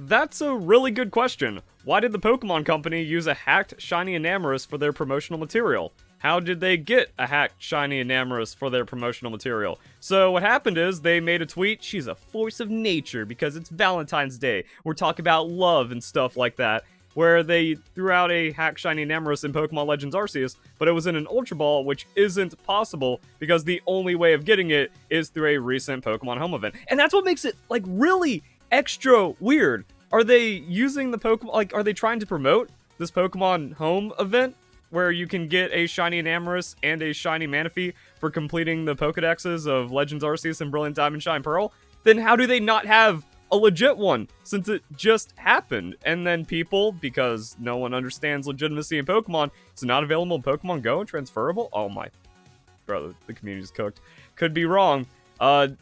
That's a really good question. Why did the Pokemon Company use a hacked Shiny Enamorus for their promotional material? How did they get a hacked Shiny Enamorus for their promotional material? So what happened is they made a tweet, she's a force of nature because it's Valentine's Day. We're talking about love and stuff like that, where they threw out a hacked Shiny Enamorus in Pokemon Legends Arceus, but it was in an Ultra Ball, which isn't possible because the only way of getting it is through a recent Pokemon Home event. And that's what makes it, like, really extra weird. Are they using the Pokemon, like, are they trying to promote this Pokemon Home event where you can get a Shiny Enamorus and a Shiny Manaphy for completing the Pokedexes of Legends Arceus and Brilliant Diamond Shine Pearl? Then how do they not have a legit one, since it just happened? And then people, because no one understands legitimacy in Pokemon, it's not available in Pokemon Go and transferable? Oh my, bro, the community's cooked. Could be wrong.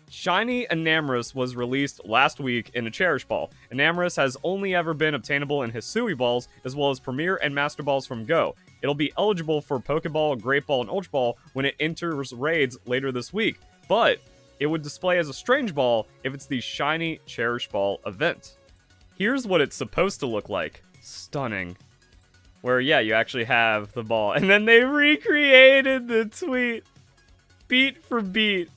Shiny Enamorus was released last week in a Cherish Ball. Enamorus has only ever been obtainable in Hisui Balls, as well as Premier and Master Balls from Go. It'll be eligible for Pokeball, Great Ball, and Ultra Ball when it enters raids later this week, but it would display as a Strange Ball if it's the Shiny Cherish Ball event. Here's what it's supposed to look like. Stunning. Where, yeah, you actually have the ball. And then they recreated the tweet beat for beat.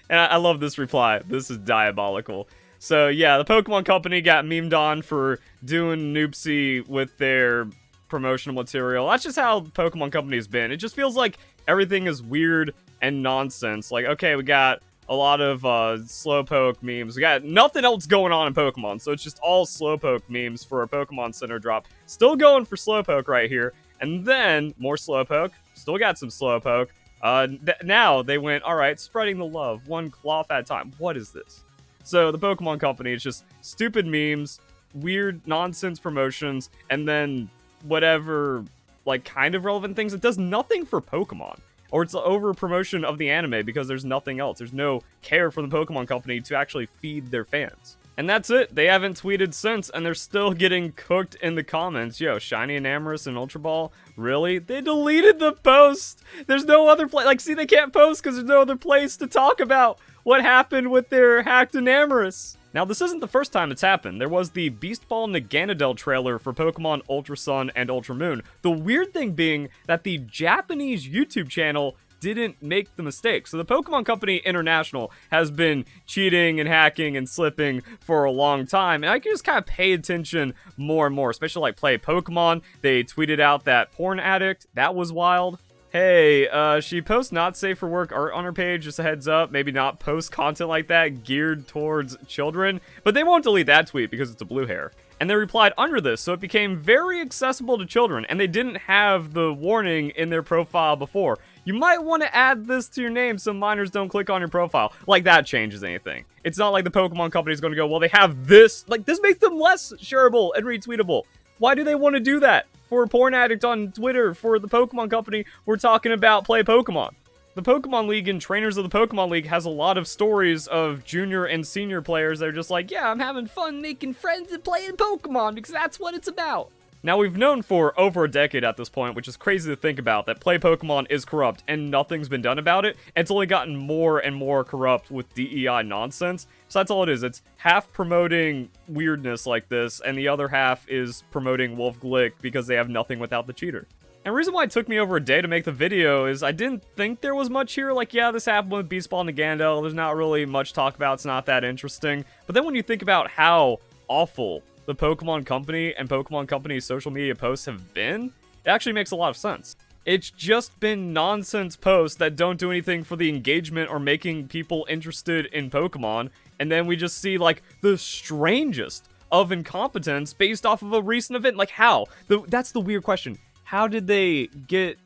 And I love this reply. This is diabolical. So, yeah, the Pokemon Company got memed on for doing Noopsy with their promotional material. That's just how Pokemon Company has been. It just feels like everything is weird and nonsense. Like, okay, we got a lot of Slowpoke memes. We got nothing else going on in Pokemon, so it's just all Slowpoke memes for a Pokemon Center drop. Still going for Slowpoke right here. And then, more Slowpoke. Still got some Slowpoke. Now they went, alright, spreading the love, one cloth at a time. What is this? So the Pokemon Company is just stupid memes, weird nonsense promotions, and then whatever, like, kind of relevant things. It does nothing for Pokemon. Or it's over promotion of the anime because there's nothing else. There's no care for the Pokemon Company to actually feed their fans. And that's it. They haven't tweeted since, and they're still getting cooked in the comments. Yo, Shiny Enamorus and Ultra Ball? Really? They deleted the post! There's no other place. Like, see, they can't post because there's no other place to talk about what happened with their hacked Enamorus. Now, this isn't the first time it's happened. There was the Beast Ball Naganadel trailer for Pokemon Ultra Sun and Ultra Moon. The weird thing being that the Japanese YouTube channel didn't make the mistake. So the Pokemon Company International has been cheating and hacking and slipping for a long time, and I can just kind of pay attention more and more, especially like Play Pokemon. They tweeted out that porn addict. That was wild. Hey, she posts not safe for work art on her page, just a heads up, maybe not post content like that geared towards children, but they won't delete that tweet because it's a blue hair. And they replied under this, so it became very accessible to children, and they didn't have the warning in their profile before. You might want to add this to your name so minors don't click on your profile. Like, that changes anything. It's not like the Pokemon Company is going to go, well, they have this. Like, this makes them less shareable and retweetable. Why do they want to do that? For a porn addict on Twitter, for the Pokemon Company, we're talking about Play Pokemon. The Pokemon League and Trainers of the Pokemon League has a lot of stories of junior and senior players that are just like, yeah, I'm having fun making friends and playing Pokemon because that's what it's about. Now, we've known for over a decade at this point, which is crazy to think about, that Play Pokemon is corrupt and nothing's been done about it. It's only gotten more and more corrupt with DEI nonsense. So that's all it is. It's half promoting weirdness like this, and the other half is promoting Wolf Glick because they have nothing without the cheater. And the reason why it took me over a day to make the video is I didn't think there was much here. Like, yeah, this happened with Beast Ball and Naganadel. There's not really much to talk about. It's not that interesting. But then when you think about how awful the Pokemon Company and Pokemon Company's social media posts have been, it actually makes a lot of sense. It's just been nonsense posts that don't do anything for the engagement or making people interested in Pokemon. And then we just see, like, the strangest of incompetence based off of a recent event. Like, how? That's the weird question. How did they get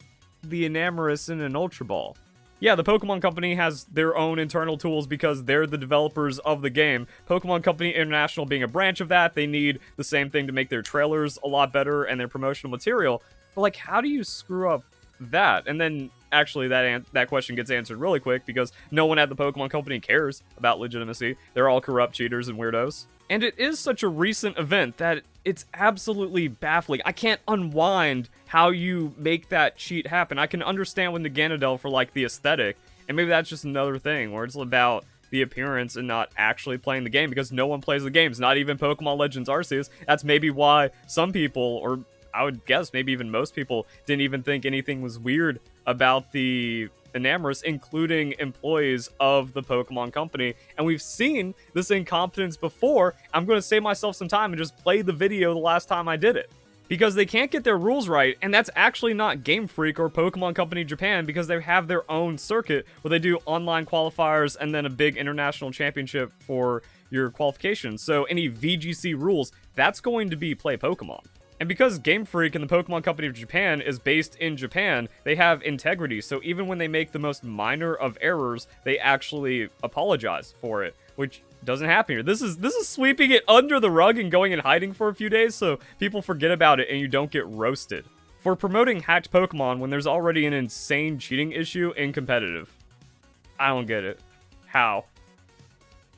the Enamorus in an Ultra Ball? Yeah, the Pokemon Company has their own internal tools because they're the developers of the game. Pokemon Company International being a branch of that, they need the same thing to make their trailers a lot better and their promotional material. But, like, how do you screw up that? And then, actually, that question gets answered really quick because no one at the Pokemon Company cares about legitimacy. They're all corrupt cheaters and weirdos. And it is such a recent event that it's absolutely baffling. I can't unwind how you make that cheat happen. I can understand with Naganadel for, like, the aesthetic, and maybe that's just another thing where it's about the appearance and not actually playing the game, because no one plays the games, not even Pokemon Legends Arceus. That's maybe why some people, or I would guess maybe even most people, didn't even think anything was weird about the Enamorous, including employees of the Pokemon Company. And we've seen this incompetence before. I'm going to save myself some time and just play the video the last time I did it, because they can't get their rules right, and that's actually not Game Freak or Pokemon Company Japan, because they have their own circuit where they do online qualifiers and then a big international championship for your qualifications. So any VGC rules, that's going to be play Pokemon. And because Game Freak and the Pokemon Company of Japan is based in Japan, they have integrity. So even when they make the most minor of errors, they actually apologize for it, which doesn't happen here. This is sweeping it under the rug and going and hiding for a few days so people forget about it and you don't get roasted for promoting hacked Pokemon when there's already an insane cheating issue in competitive. I don't get it. How?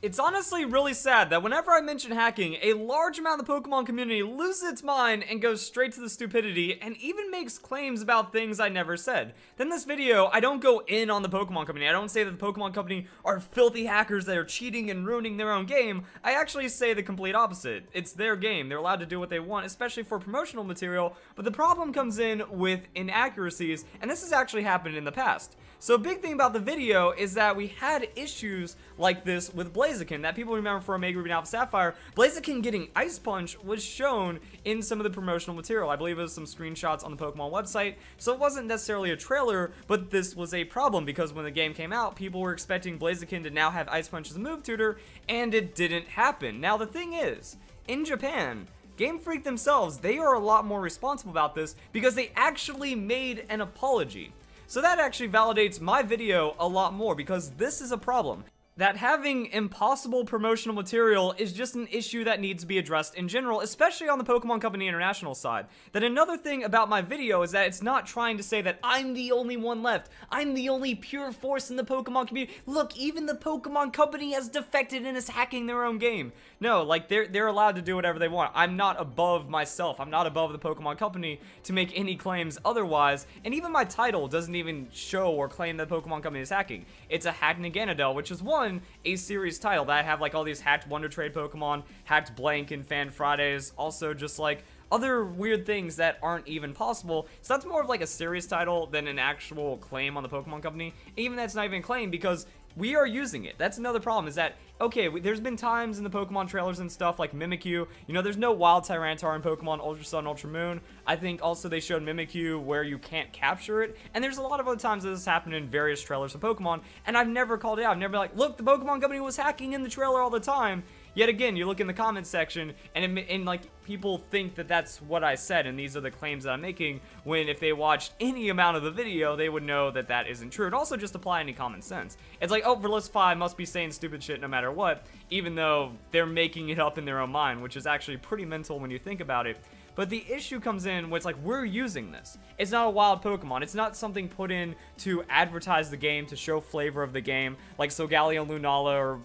It's honestly really sad that whenever I mention hacking, a large amount of the Pokemon community loses its mind and goes straight to the stupidity and even makes claims about things I never said. Then this video, I don't go in on the Pokemon Company. I don't say that the Pokemon Company are filthy hackers that are cheating and ruining their own game. I actually say the complete opposite. It's their game. They're allowed to do what they want, especially for promotional material, but the problem comes in with inaccuracies, and this has actually happened in the past. So a big thing about the video is that we had issues like this with Blaziken that people remember for Omega Ruby and Alpha Sapphire. Blaziken getting Ice Punch was shown in some of the promotional material. I believe it was some screenshots on the Pokemon website, so it wasn't necessarily a trailer, but this was a problem because when the game came out, people were expecting Blaziken to now have Ice Punch as a move tutor, and it didn't happen. Now the thing is, in Japan, Game Freak themselves, they are a lot more responsible about this because they actually made an apology. So that actually validates my video a lot more, because this is a problem. That having impossible promotional material is just an issue that needs to be addressed in general, especially on the Pokemon Company International side. Then another thing about my video is that it's not trying to say that I'm the only one left. I'm the only pure force in the Pokemon community. Look, even the Pokemon Company has defected and is hacking their own game. No, like they're allowed to do whatever they want. I'm not above myself. I'm not above the Pokemon Company to make any claims otherwise. And even my title doesn't even show or claim that the Pokemon Company is hacking. It's a hacked Naganadel, which is one a series title that I have like all these hacked Wonder Trade Pokemon, hacked Blank and Fan Fridays, also just like other weird things that aren't even possible. So that's more of like a series title than an actual claim on the Pokemon Company. Even that's not even a claim because we are using it. That's another problem, is that, okay, there's been times in the Pokemon trailers and stuff like Mimikyu, you know, there's no Wild Tyranitar in Pokemon Ultra Sun, Ultra Moon. I think also they showed Mimikyu where you can't capture it, and there's a lot of other times that this has happened in various trailers of Pokemon, and I've never called it out. I've never been like, look, the Pokemon Company was hacking in the trailer all the time. Yet again, you look in the comments section, and like, people think that that's what I said, and these are the claims that I'm making, when if they watched any amount of the video, they would know that that isn't true. And also just apply any common sense. It's like, oh, Verlist 5 must be saying stupid shit no matter what, even though they're making it up in their own mind, which is actually pretty mental when you think about it. But the issue comes in when it's like, we're using this. It's not a wild Pokemon. It's not something put in to advertise the game, to show flavor of the game, like Solgaleo, Lunala, or,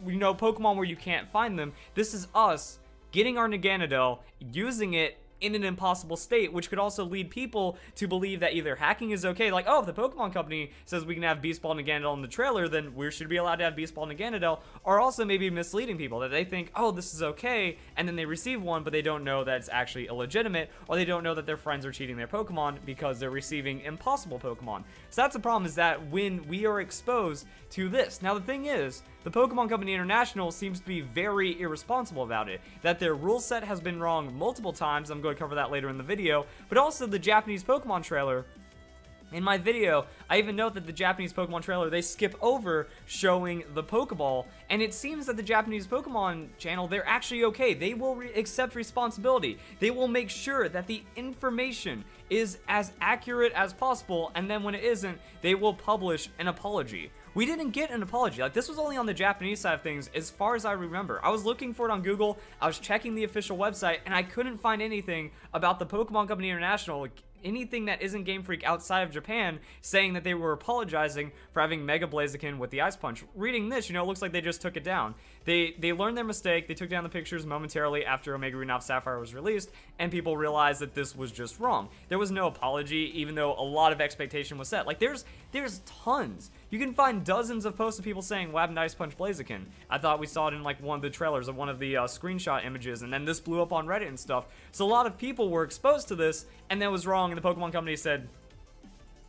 you know, Pokemon where you can't find them. This is us getting our Naganadel, using it in an impossible state, which could also lead people to believe that either hacking is okay, like, oh, if the Pokemon Company says we can have Beast Ball Naganadel in the trailer, then we should be allowed to have Beast Ball Naganadel, or also maybe misleading people, that they think, oh, this is okay, and then they receive one, but they don't know that it's actually illegitimate, or they don't know that their friends are cheating their Pokemon because they're receiving impossible Pokemon. So that's the problem, is that when we are exposed to this. Now the thing is, the Pokemon Company International seems to be very irresponsible about it, that their rule set has been wrong multiple times. I'm going to cover that later in the video, but also the Japanese Pokemon trailer. In my video, I even note that the Japanese Pokemon trailer, they skip over showing the Pokeball, and it seems that the Japanese Pokemon channel, they're actually okay. They will accept responsibility. They will make sure that the information is as accurate as possible, and then when it isn't, they will publish an apology. We didn't get an apology. Like, this was only on the Japanese side of things, as far as I remember. I was looking for it on Google, I was checking the official website, and I couldn't find anything about the Pokemon Company International, like, anything that isn't Game Freak outside of Japan, saying that they were apologizing for having Mega Blaziken with the Ice Punch. Reading this, you know, it looks like they just took it down. They learned their mistake, they took down the pictures momentarily after Omega Ruby Alpha Sapphire was released, and people realized that this was just wrong. There was no apology, even though a lot of expectation was set. Like, there's tons. You can find dozens of posts of people saying, "Wab Nice Punch Blaziken." I thought we saw it in like one of the trailers of one of the screenshot images, and then this blew up on Reddit and stuff. So a lot of people were exposed to this, and that was wrong, and the Pokemon Company said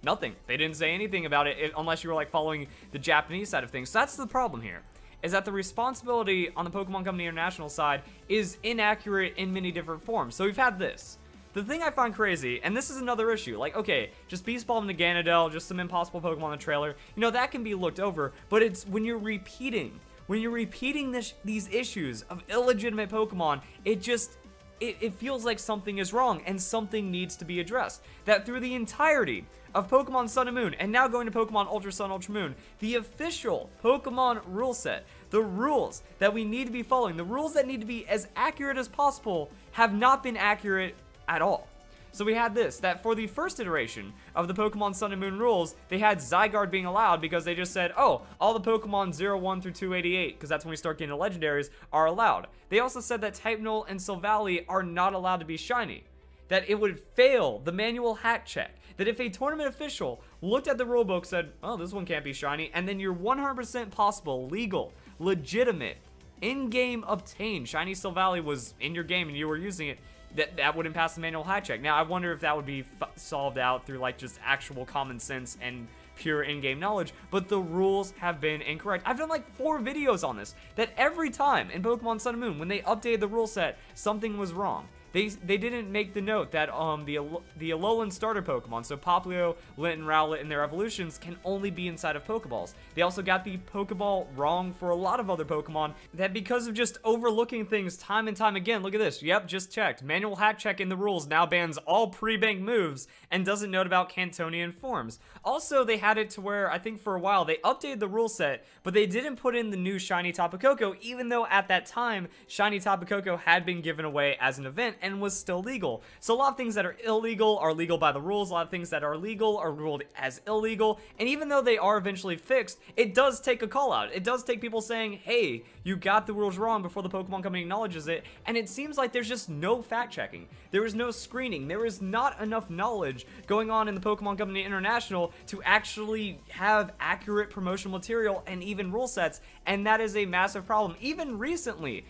nothing. They didn't say anything about it unless you were like following the Japanese side of things. So that's the problem here, is that the responsibility on the Pokemon Company International side is inaccurate in many different forms. So we've had this. The thing I find crazy, and this is another issue, like, okay, just Beast Ball and Naganadel, just some impossible Pokemon in the trailer, you know, that can be looked over, but it's when you're repeating these issues of illegitimate Pokemon, it feels like something is wrong, and something needs to be addressed. That through the entirety of Pokemon Sun and Moon, and now going to Pokemon Ultra Sun, Ultra Moon, the official Pokemon rule set, the rules that we need to be following, the rules that need to be as accurate as possible, have not been accurate at all. So we had this, that for the first iteration of the Pokemon Sun and Moon rules, they had Zygarde being allowed because they just said, oh, all the Pokemon 01 through 288, because that's when we start getting the legendaries, are allowed. They also said that Type Null and Silvally are not allowed to be shiny. That it would fail the manual hack check. That if a tournament official looked at the rulebook, said, oh, this one can't be shiny, and then your 100% possible, legal, legitimate, in-game obtained shiny Silvally was in your game and you were using it, that wouldn't pass the manual hack check. Now, I wonder if that would be solved out through like just actual common sense and pure in-game knowledge, but the rules have been incorrect. I've done like 4 videos on this, that every time in Pokemon Sun and Moon, when they updated the rule set, something was wrong. They didn't make the note that the Alolan starter Pokemon, so Popplio, Lint, and Rowlet and their evolutions can only be inside of Pokeballs. They also got the Pokeball wrong for a lot of other Pokemon, that because of just overlooking things time and time again, look at this, yep, just checked. Manual hack check in the rules now bans all pre-bank moves and doesn't note about Cantonian forms. Also, they had it to where, I think for a while, they updated the rule set, but they didn't put in the new Shiny Tapu Koko, even though at that time, Shiny Tapu Koko had been given away as an event, and was still legal. So a lot of things that are illegal are legal by the rules, a lot of things that are legal are ruled as illegal, and even though they are eventually fixed, it does take a call out. It does take people saying, hey, you got the rules wrong before the Pokemon Company acknowledges it, and it seems like there's just no fact checking. There is no screening. There is not enough knowledge going on in the Pokemon Company International to actually have accurate promotional material and even rule sets, and that is a massive problem. Even recently,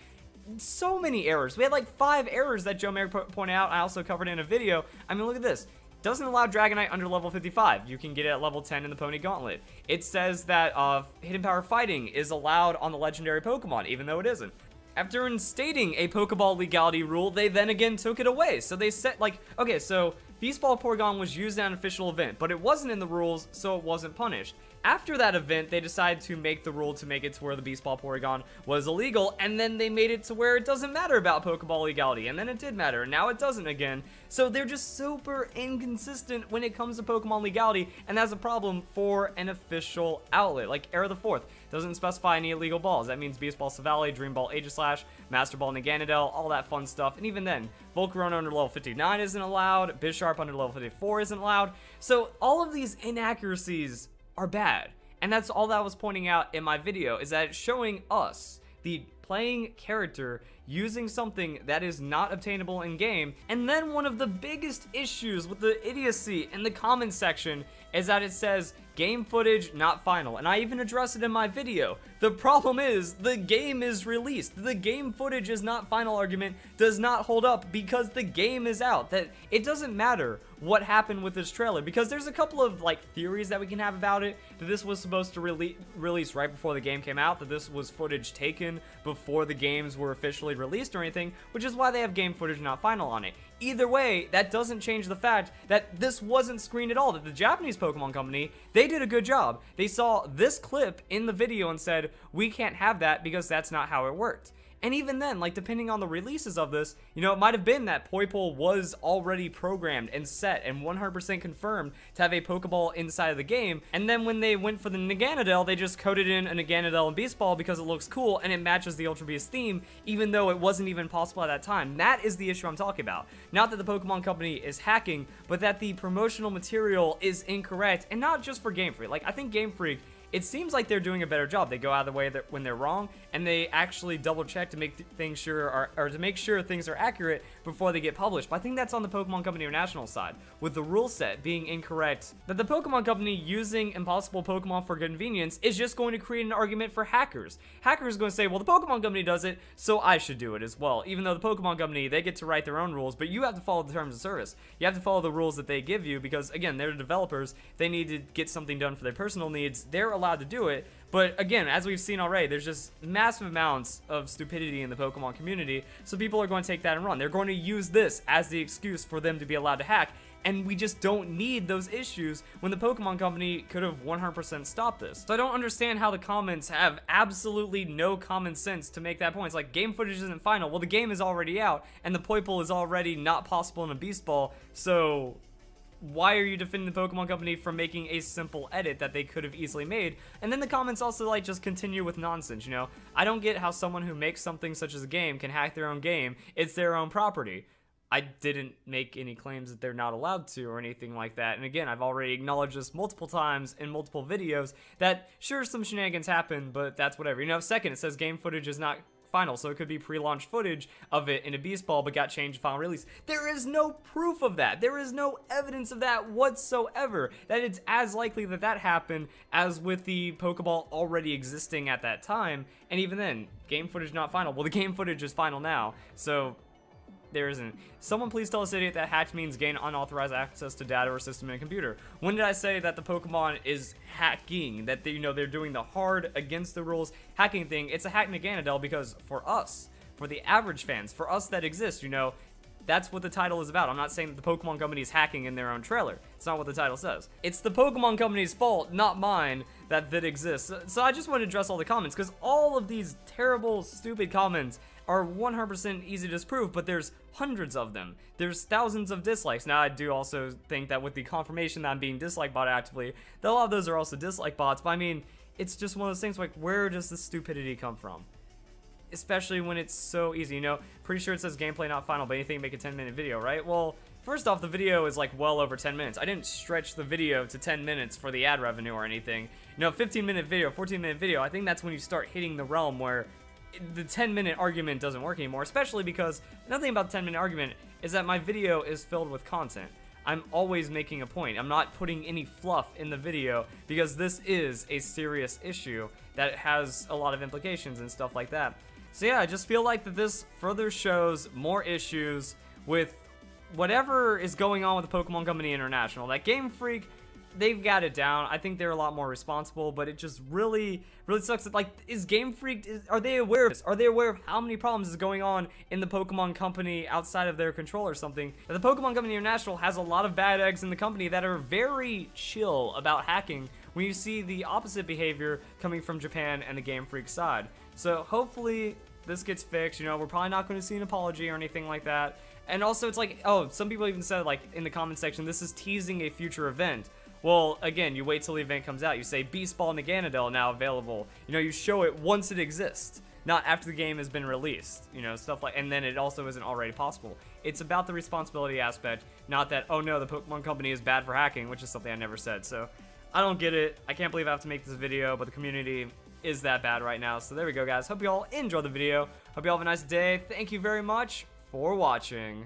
so many errors. We had like 5 errors that Joe Merrick pointed out. I also covered in a video. I mean, look at this. Doesn't allow Dragonite under level 55. You can get it at level 10 in the Pony Gauntlet. It says that Hidden Power Fighting is allowed on the legendary Pokemon, even though it isn't. After instating a Pokeball legality rule, they then again took it away. So they set like, okay, so Beast Ball Porygon was used at an official event, but it wasn't in the rules, so it wasn't punished. After that event, they decided to make the rule to make it to where the Beast Ball Porygon was illegal, and then they made it to where it doesn't matter about Pokeball legality, and then it did matter, and now it doesn't again. So they're just super inconsistent when it comes to Pokemon legality, and that's a problem for an official outlet. Like Era the 4th doesn't specify any illegal balls. That means Beast Ball Silvally, Dream Ball Aegislash, Master Ball Naganadel, all that fun stuff, and even then, Volcarona under level 59 isn't allowed, Bisharp under level 54 isn't allowed. So all of these inaccuracies are bad, and that's all that I was pointing out in my video, is that it's showing us, the playing character, using something that is not obtainable in game. And then one of the biggest issues with the idiocy in the comments section is that it says game footage not final, and I even addressed it in my video. The problem is the game is released. The game footage is not final argument does not hold up because the game is out. That it doesn't matter what happened with this trailer, because there's a couple of like theories that we can have about it, that this was supposed to release right before the game came out, that this was footage taken before the games were officially released or anything, which is why they have game footage not final on it. Either way, that doesn't change the fact that this wasn't screened at all, that the Japanese Pokemon Company, they did a good job. They saw this clip in the video and said, we can't have that because that's not how it worked. And even then, like, depending on the releases of this, you know, it might have been that Poipole was already programmed and set and 100% confirmed to have a Pokeball inside of the game, and then when they went for the Naganadel, they just coded in a Naganadel and Beast Ball because it looks cool and it matches the Ultra Beast theme, even though it wasn't even possible at that time. That is the issue I'm talking about. Not that the Pokemon Company is hacking, but that the promotional material is incorrect, and not just for Game Freak. Like, I think Game Freak it seems like they're doing a better job. They go out of the way that when they're wrong, and they actually double check to make things sure, or to make sure things are accurate before they get published. But I think that's on the Pokemon Company International side, with the rule set being incorrect, that the Pokemon Company using impossible Pokemon for convenience is just going to create an argument for hackers. Hackers are going to say, well, the Pokemon Company does it, so I should do it as well. Even though the Pokemon Company, they get to write their own rules, but you have to follow the terms of service. You have to follow the rules that they give you, because again, they're developers. They need to get something done for their personal needs. They're allowed to do it. But again, as we've seen already, there's just massive amounts of stupidity in the Pokemon community, so people are going to take that and run. They're going to use this as the excuse for them to be allowed to hack, and we just don't need those issues when the Pokemon Company could have 100% stopped this. So I don't understand how the comments have absolutely no common sense to make that point. It's like, game footage isn't final. Well, the game is already out, and the Poipole is already not possible in a Beast Ball, so why are you defending the Pokemon Company for making a simple edit that they could have easily made? And then the comments also like just continue with nonsense, you know? I don't get how someone who makes something such as a game can hack their own game. It's their own property. I didn't make any claims that they're not allowed to or anything like that. And again, I've already acknowledged this multiple times in multiple videos that sure, some shenanigans happen, but that's whatever. You know, second, it says game footage is not final, so it could be pre-launch footage of it in a Beast Ball but got changed to final release. There is no proof of that. There is no evidence of that whatsoever. That it's as likely that that happened as with the Pokeball already existing at that time. And even then, game footage not final. Well, the game footage is final now, so there isn't. Someone please tell this idiot that hacked means gain unauthorized access to data or system in a computer. When did I say that the Pokemon is hacking? That they, you know, they're doing the hard against the rules hacking thing? It's a hack Naganadel because for us, for the average fans, for us that exist, you know, that's what the title is about. I'm not saying that the Pokemon Company is hacking in their own trailer. It's not what the title says. It's the Pokemon Company's fault, not mine, that exists. So I just want to address all the comments, because all of these terrible, stupid comments are 100% easy to disprove, but there's hundreds of them. There's thousands of dislikes. Now, I do also think that with the confirmation that I'm being dislike bot actively, that a lot of those are also dislike bots, but I mean, it's just one of those things like, where does the stupidity come from? Especially when it's so easy, you know? Pretty sure it says gameplay not final, but anything make a 10-minute video, right? Well, first off, the video is like well over 10 minutes. I didn't stretch the video to 10 minutes for the ad revenue or anything. You know, 15-minute video, 14-minute video, I think that's when you start hitting the realm where the 10-minute argument doesn't work anymore, especially because another thing about the 10-minute argument is that my video is filled with content. I'm always making a point. I'm not putting any fluff in the video because this is a serious issue that has a lot of implications and stuff like that. So yeah, I just feel like that this further shows more issues with whatever is going on with the Pokemon Company International. That Game Freak, they've got it down. I think they're a lot more responsible, but it just really sucks that, like, is Game Freak, are they aware of this? Are they aware of how many problems is going on in the Pokemon Company outside of their control or something? That the Pokemon Company International has a lot of bad eggs in the company that are very chill about hacking when you see the opposite behavior coming from Japan and the Game Freak side. So hopefully this gets fixed. You know, we're probably not going to see an apology or anything like that. And also it's like, oh, some people even said, like, in the comment section, this is teasing a future event. Well, again, you wait till the event comes out. You say Beast Ball Naganadel now available. You know, you show it once it exists, not after the game has been released. You know, stuff like, and then it also isn't already possible. It's about the responsibility aspect, not that, oh no, the Pokemon Company is bad for hacking, which is something I never said. So I don't get it. I can't believe I have to make this video, but the community is that bad right now. So there we go, guys. Hope you all enjoy the video. Hope you all have a nice day. Thank you very much for watching.